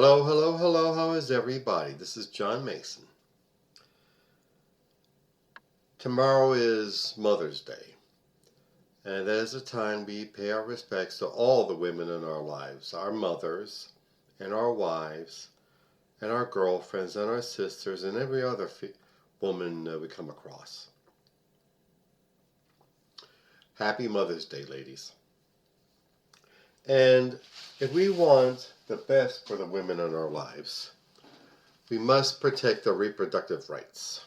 Hello, hello, hello. How is everybody? This is John Mason. Tomorrow is Mother's Day, and that is a time we pay our respects to all the women in our lives, our mothers, and our wives, and our girlfriends, and our sisters, and every other woman we come across. Happy Mother's Day, ladies. And if we want the best for the women in our lives, we must protect their reproductive rights.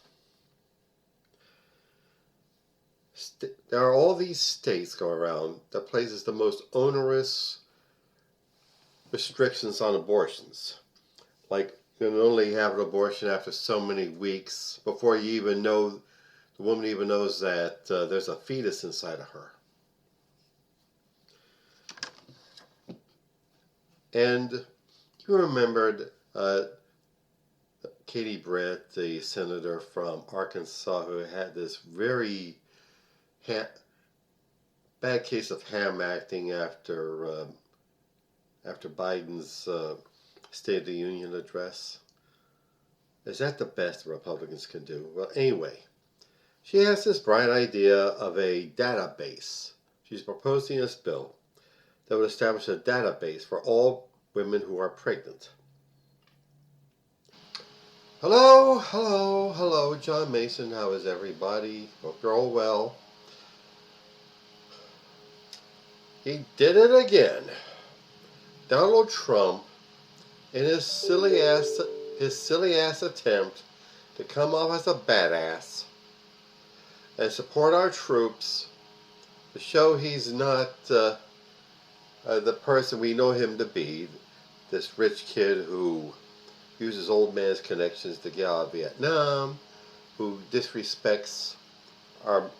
There are all these states going around that places the most onerous restrictions on abortions. Like, you can only have an abortion after so many weeks before you even know, the woman even knows that there's a fetus inside of her. And you remembered Katie Britt, the senator from Arkansas, who had this very bad case of ham acting after Biden's State of the Union address. Is that the best the Republicans can do? Well, anyway, she has this bright idea of a database. She's proposing this bill that would establish a database for all women who are pregnant. Hello, hello, hello, John Mason. How is everybody? Hope you're all well. He did it again. Donald Trump, in his silly ass attempt to come off as a badass and support our troops, to show he's not the person we know him to be, this rich kid who uses old man's connections to get out of Vietnam, who disrespects our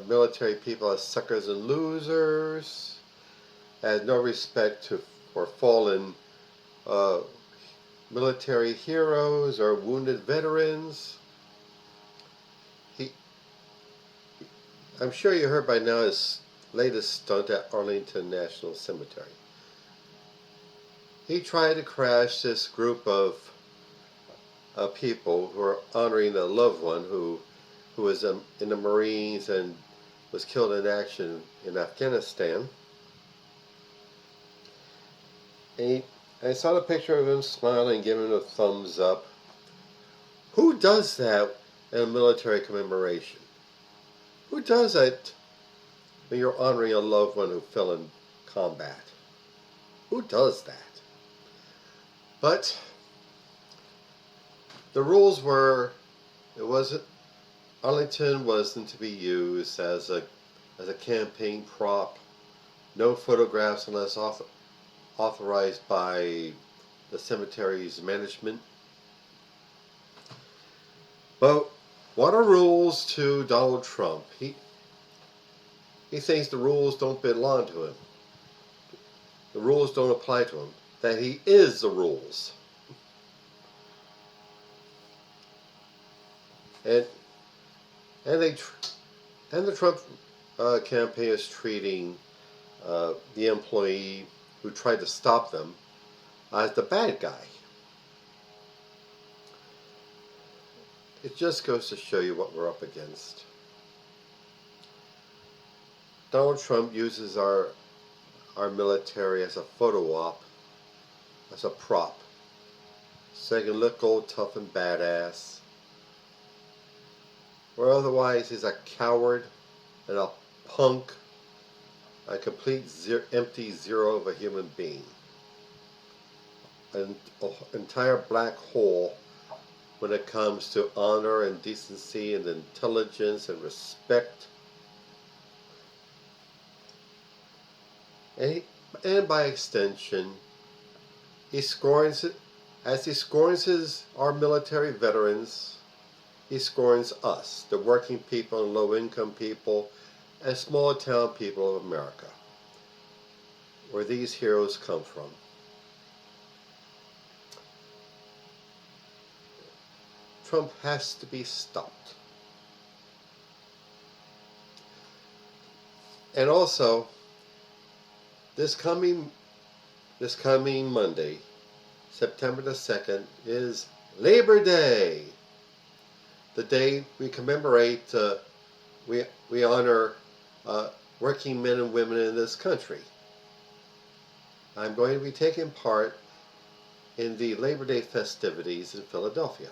military people as suckers and losers, has no respect for fallen military heroes or wounded veterans. I'm sure you heard by now his latest stunt at Arlington National Cemetary. He tried to crash this group of people who are honoring a loved one who was in the Marines and was killed in action in Afghanistan. And I saw the picture of him smiling, giving a thumbs up. Who does that in a military commemoration? Who does that when you're honoring a loved one who fell in combat? Who does that? But the rules were, Arlington wasn't to be used as a campaign prop. No photographs unless authorized by the cemetery's management. But what are rules to Donald Trump? He thinks the rules don't belong to him. The rules don't apply to him. That he is the rules. And the Trump campaign is treating the employee who tried to stop them as the bad guy. It just goes to show you what we're up against. Donald Trump uses our military as a photo op, as a prop, so they can look old, tough, and badass. Or otherwise, he's a coward and a punk, a complete empty zero of a human being. An entire black hole when it comes to honor and decency and intelligence and respect. And by extension, as he scorns our military veterans, he scorns us, the working people and low-income people and small town people of America, where these heroes come from. Trump has to be stopped. And also, this coming Monday, September the 2nd, is Labor Day, the day we commemorate, we honor working men and women in this country. I'm going to be taking part in the Labor Day festivities in Philadelphia.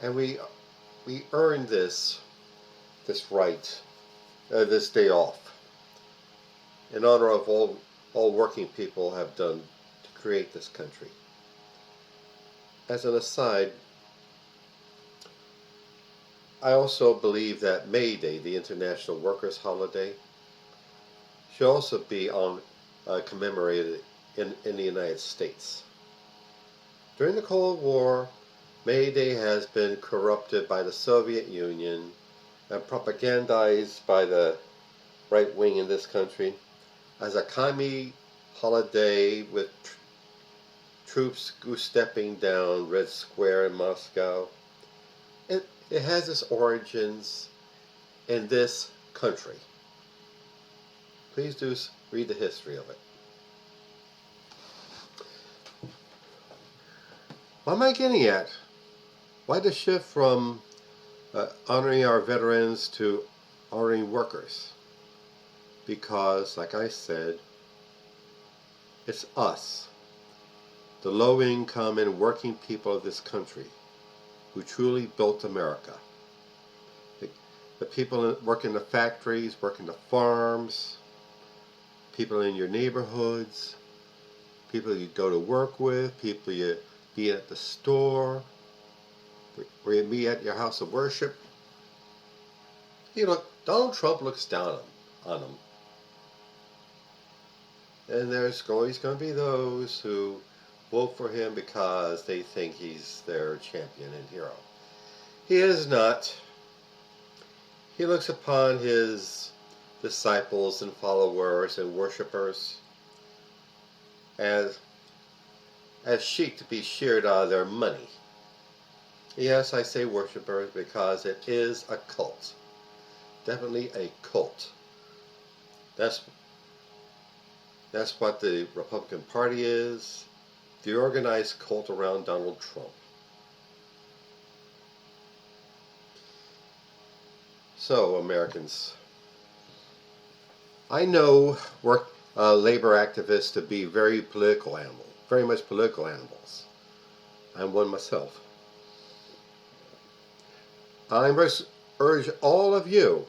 And we earned this right, this day off, in honor of all working people have done to create this country. As an aside, I also believe that May Day, the International Workers' Holiday, should also be commemorated in the United States. During the Cold War, May Day has been corrupted by the Soviet Union and propagandized by the right wing in this country as a commie holiday with troops goose-stepping down Red Square in Moscow. It has its origins in this country. Please do read the history of it. What am I getting at? Why the shift from honoring our veterans to honoring workers? Because, like I said, it's us, the low-income and working people of this country, who truly built America. The people that work in the factories, work in the farms, people in your neighborhoods, people you go to work with, people you meet at the store, where you meet at your house of worship. Donald Trump looks down on them. And there's always going to be those who vote for him because they think he's their champion and hero. He is not. He looks upon his disciples and followers and worshipers as sheep to be sheared out of their money. Yes, I say worshipers because it is a cult. Definitely a cult. That's what the Republican Party is. The organized cult around Donald Trump. So, Americans, I know labor activists to be very political animals, very much political animals. I'm one myself. I must urge all of you,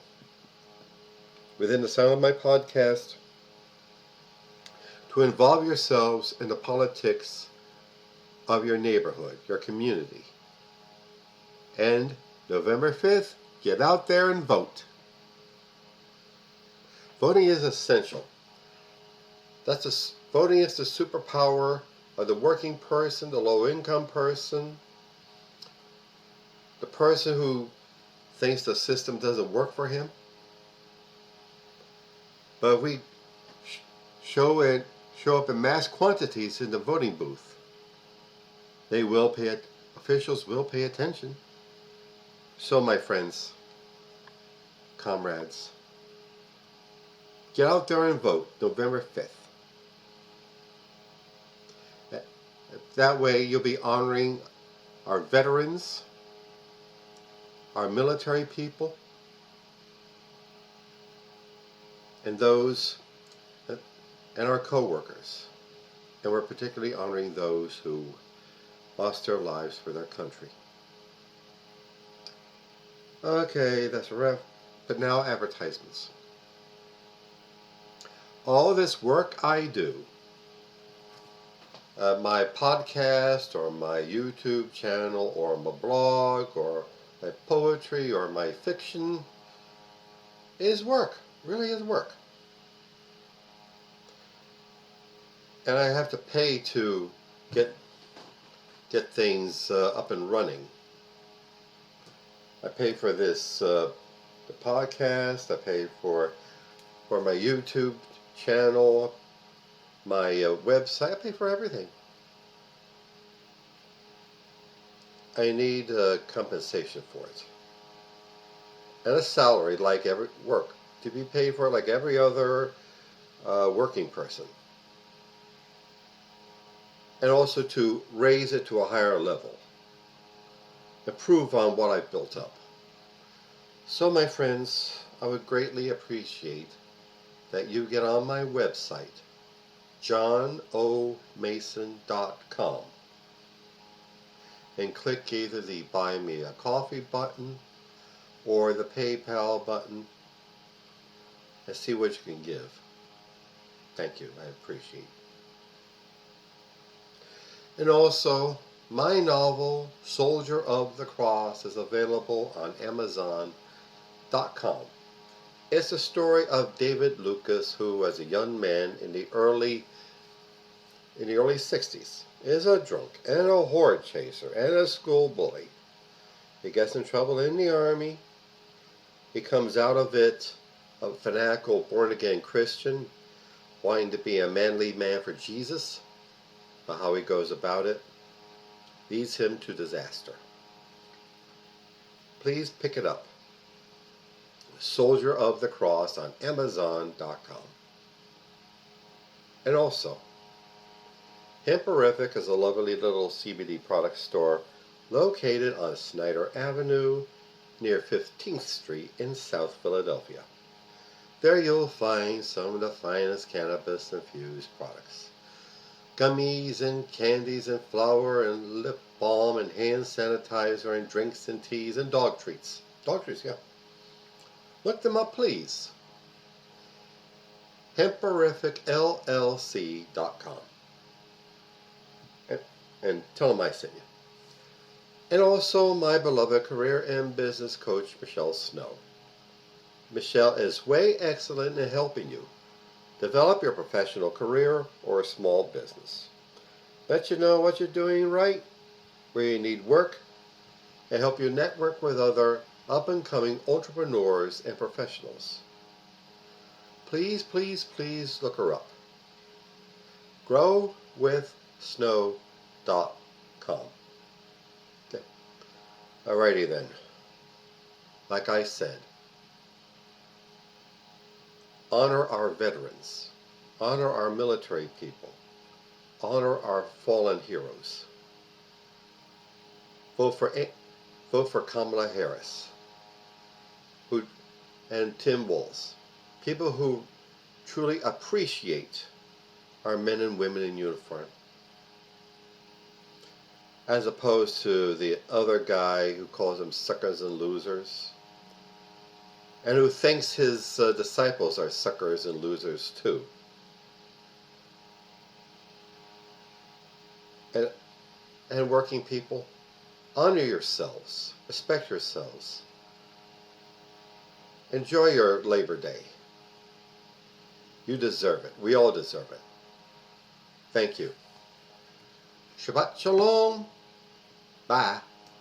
within the sound of my podcast, to involve yourselves in the politics of your neighborhood, your community. And November 5th, get out there and vote. Voting is essential. Voting is the superpower of the working person, the low-income person, the person who thinks the system doesn't work for him. But if we show up in mass quantities in the voting booth, officials will pay attention. So, my friends, comrades, get out there and vote November 5th. That way you'll be honoring our veterans, our military people, and our co-workers. And we're particularly honoring those who lost their lives for their country. Okay, that's a wrap. But now advertisements. All this work I do, my podcast or my YouTube channel or my blog or my poetry or my fiction, is work. Really is work. And I have to pay to get things up and running. I pay for this the podcast. I pay for my YouTube channel, my website. I pay for everything. I need compensation for it, and a salary like every work to be paid for like every other working person. and also to raise it to a higher level, improve on what I've built up. So my friends, I would greatly appreciate that you get on my website, johnomason.com, and click either the Buy Me a Coffee button or the PayPal button and see what you can give. Thank you, I appreciate it. And also, my novel, Soldier of the Cross, is available on Amazon.com. It's the story of David Lucas, who, as a young man in the early 60s, is a drunk and a horde chaser and a school bully. He gets in trouble in the army. He comes out of it a fanatical born-again Christian, wanting to be a manly man for Jesus, but how he goes about it leads him to disaster. Please pick it up. Soldier of the Cross on Amazon.com. And also, Hemperific is a lovely little CBD product store located on Snyder Avenue near 15th Street in South Philadelphia. There you'll find some of the finest cannabis-infused products. Gummies and candies and flour and lip balm and hand sanitizer and drinks and teas and dog treats. Dog treats, yeah. Look them up, please. HemperificLLC.com. And tell them I sent you. And also my beloved career and business coach, Michelle Snow. Michelle is way excellent in helping you develop your professional career or a small business. Let you know what you're doing right, where you need work, and help you network with other up-and-coming entrepreneurs and professionals. Please, please, please look her up. GrowWithSnow.com. Okay. Alrighty then. Like I said, honor our veterans, honor our military people, honor our fallen heroes. Vote for Kamala Harris and Tim Walz, people who truly appreciate our men and women in uniform, as opposed to the other guy who calls them suckers and losers, and who thinks his disciples are suckers and losers too. And working people, honor yourselves, respect yourselves. Enjoy your Labor Day. You deserve it. We all deserve it. Thank you. Shabbat Shalom. Bye.